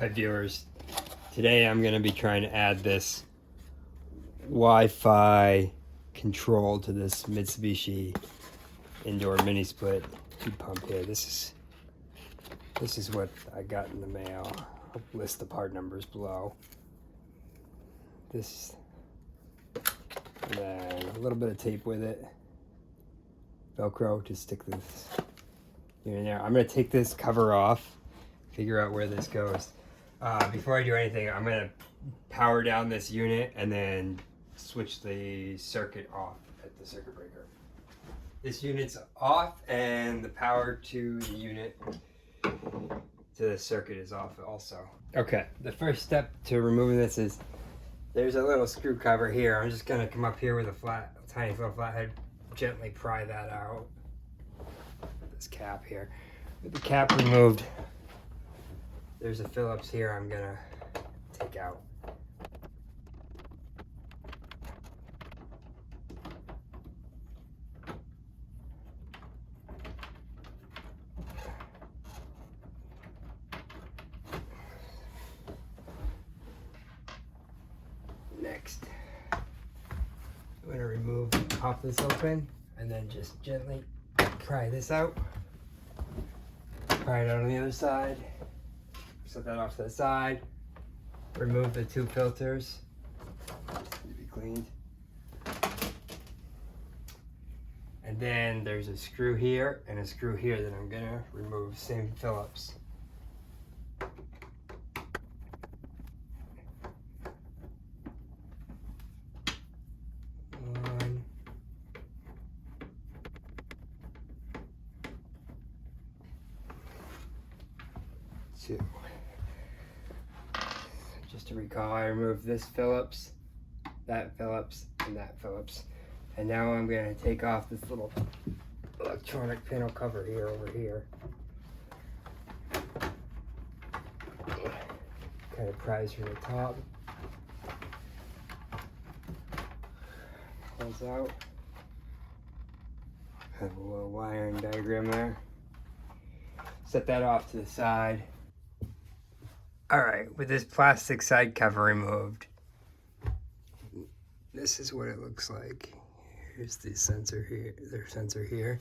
Hi viewers, today I'm going to be trying to add this Wi-Fi control to this Mitsubishi indoor mini split heat pump here. This is what I got in the mail. I'll list the part numbers below. This, and then a little bit of tape with it, Velcro to stick this in there. I'm going to take this cover off, figure out where this goes. Before I do anything, I'm going to power down this unit and then switch the circuit off at the circuit breaker. This unit's off and the power to the unit to the circuit is off also. Okay, the first step to removing this is there's a little screw cover here. I'm just going to come up here with a tiny little flathead, gently pry that out. This cap here. With the cap removed, there's a Phillips here I'm gonna take out. Next, I'm gonna pop this open and then just gently pry this out. Pry it out on the other side. Set that off to the side. Remove the two filters. Just need to be cleaned. And then there's a screw here and a screw here that I'm gonna remove. Same Phillips. One. Two. Just to recall, I removed this Phillips, that Phillips, and that Phillips. And now I'm going to take off this little electronic panel cover here over here. Kind of pries from the top. Pulls out. Have a little wiring diagram there. Set that off to the side. Alright, with this plastic side cover removed, this is what it looks like. Here's the sensor here, their sensor here.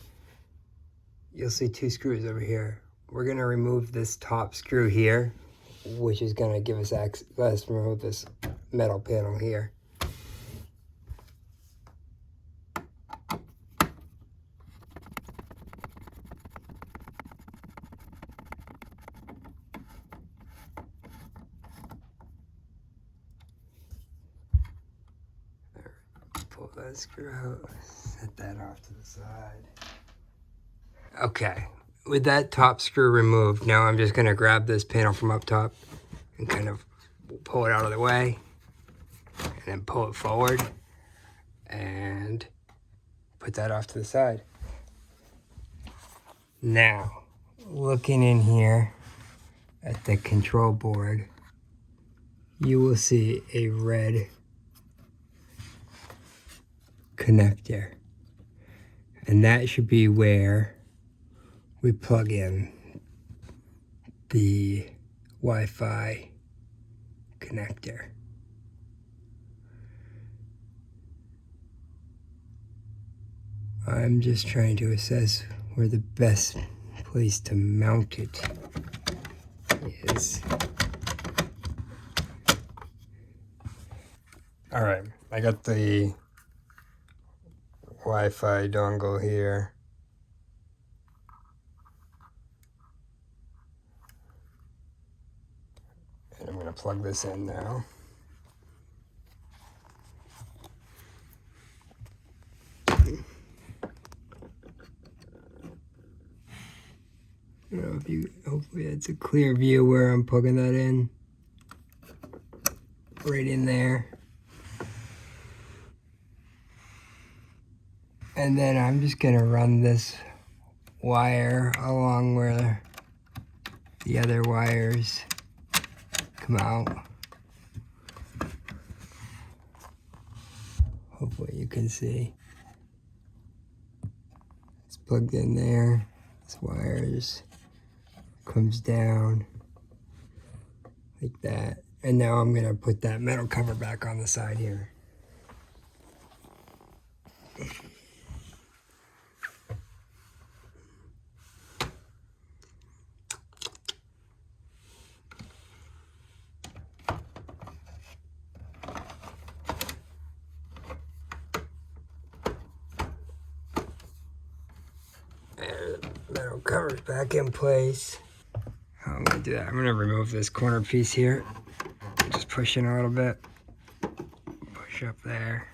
You'll see two screws over here. We're gonna remove this top screw here, which is gonna give us access to remove this metal panel here. Pull that screw out, set that off to the side. Okay, with that top screw removed, now I'm just gonna grab this panel from up top and kind of pull it out of the way and then pull it forward and put that off to the side. Now, looking in here at the control board, you will see a red connector, and that should be where we plug in the Wi-Fi connector. I'm just trying to assess where the best place to mount it is. All right, I got the Wi-Fi dongle here. And I'm going to plug this in now. I don't know if you, hopefully it's a clear view where I'm plugging that in. Right in there. And then I'm just gonna run this wire along where the other wires come out. Hopefully you can see. It's plugged in there. This wire just comes down like that. And now I'm gonna put that metal cover back on the side here. And metal cover's back in place. How I'm gonna do that, I'm gonna remove this corner piece here. Just push in a little bit. Push up there.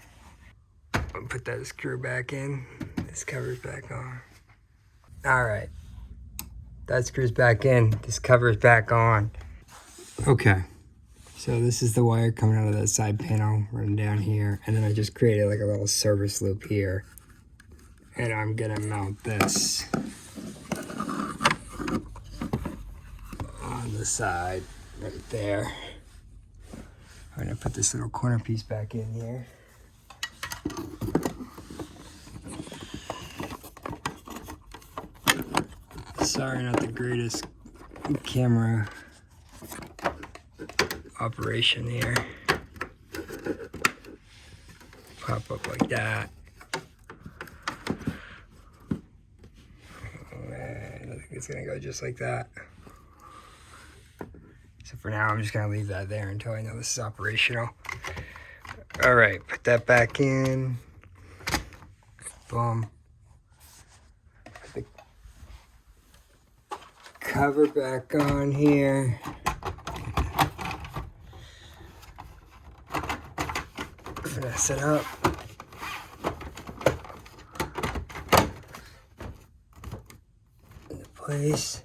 And put that screw back in. This cover's back on. All right. That screws back in. This cover's back on. Okay. So this is the wire coming out of the side panel, running down here. And then I just created like a little service loop here. And I'm gonna mount this on the side right there. I'm gonna put this little corner piece back in here. Sorry, not the greatest camera operation here. Pop up like that. And I think it's gonna go just like that. So for now, I'm just gonna leave that there until I know this is operational. All right, put that back in. Boom. Put the cover back on here. Finesse it up. Into place.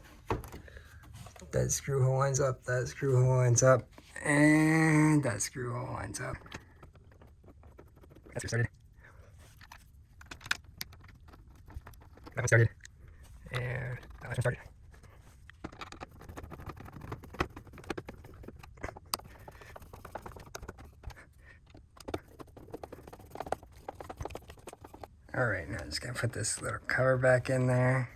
That screw hole lines up, that screw hole lines up, and that screw hole lines up. That's started. That one started. And that one started. All right, now I'm just gonna put this little cover back in there.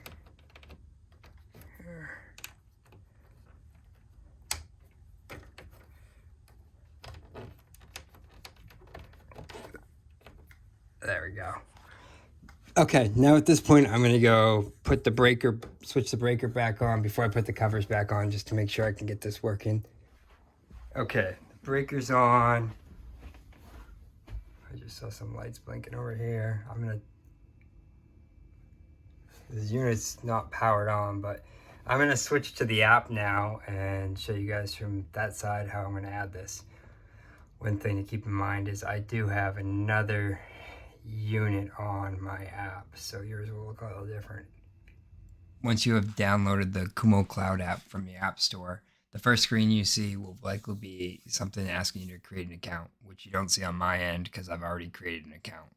There we go. Okay, now at this point, I'm gonna go put the breaker, switch the breaker back on before I put the covers back on, just to make sure I can get this working. Okay, the breaker's on. I just saw some lights blinking over here. This unit's not powered on, but I'm gonna switch to the app now and show you guys from that side how I'm gonna add this. One thing to keep in mind is I do have another unit on my app, so yours will look a little different. Once you have downloaded the Kumo Cloud app from the App Store, the first screen you see will likely be something asking you to create an account, which you don't see on my end because I've already created an account.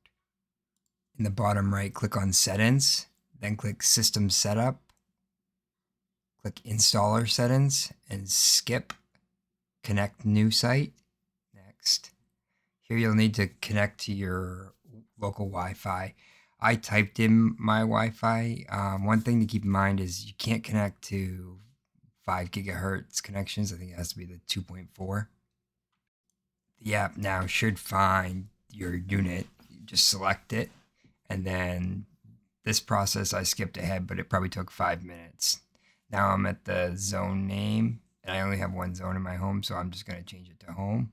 In the bottom right, click on Settings, then click System Setup, click Installer Settings, and skip Connect New Site. Next. Here you'll need to connect to your local Wi-Fi. I typed in my Wi-Fi. One thing to keep in mind is you can't connect to 5 gigahertz connections. I think it has to be the 2.4. The app now should find your unit. You just select it, and then this process I skipped ahead, but it probably took 5 minutes. Now I'm at the zone name, and I only have one zone in my home, so I'm just going to change it to home.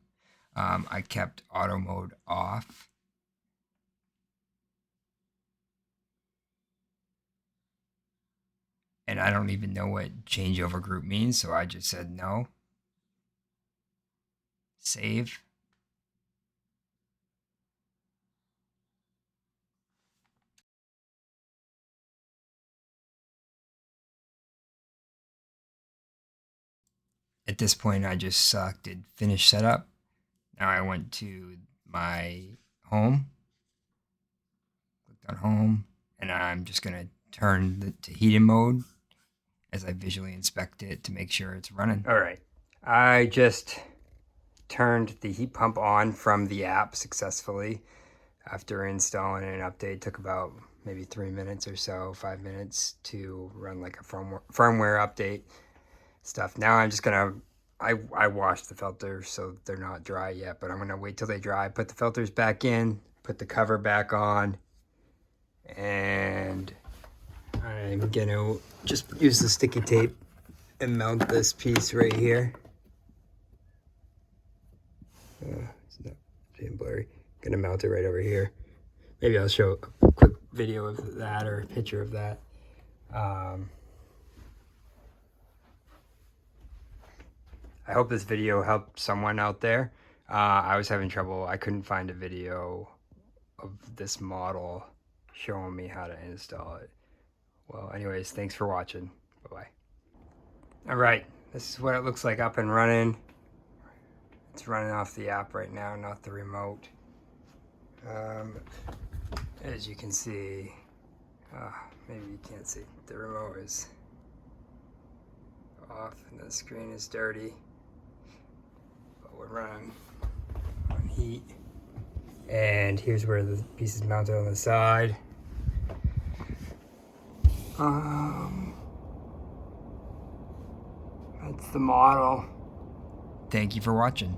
I kept auto mode off. And I don't even know what changeover group means, so I just said no. Save. At this point, I just selected Finish Setup. Now I went to my home, clicked on Home, and I'm just going to turn to heating mode as I visually inspect it to make sure it's running. All right, I just turned the heat pump on from the app successfully after installing an update. Took about maybe 3 minutes or so, 5 minutes to run like a firmware update stuff. Now I'm just gonna I washed the filters, so they're not dry yet, but I'm gonna wait till they dry, put the filters back in, put the cover back on, and I'm gonna just use the sticky tape and mount this piece right here. It's not being blurry. Gonna mount it right over here. Maybe I'll show a quick video of that or a picture of that. I hope this video helped someone out there. I was having trouble. I couldn't find a video of this model showing me how to install it. Well, anyways, thanks for watching. Bye-bye. All right, this is what it looks like up and running. It's running off the app right now, not the remote. As you can see, maybe you can't see, the remote is off and the screen is dirty. But we're running on heat. And here's where the piece is mounted on the side. That's the model. Thank you for watching.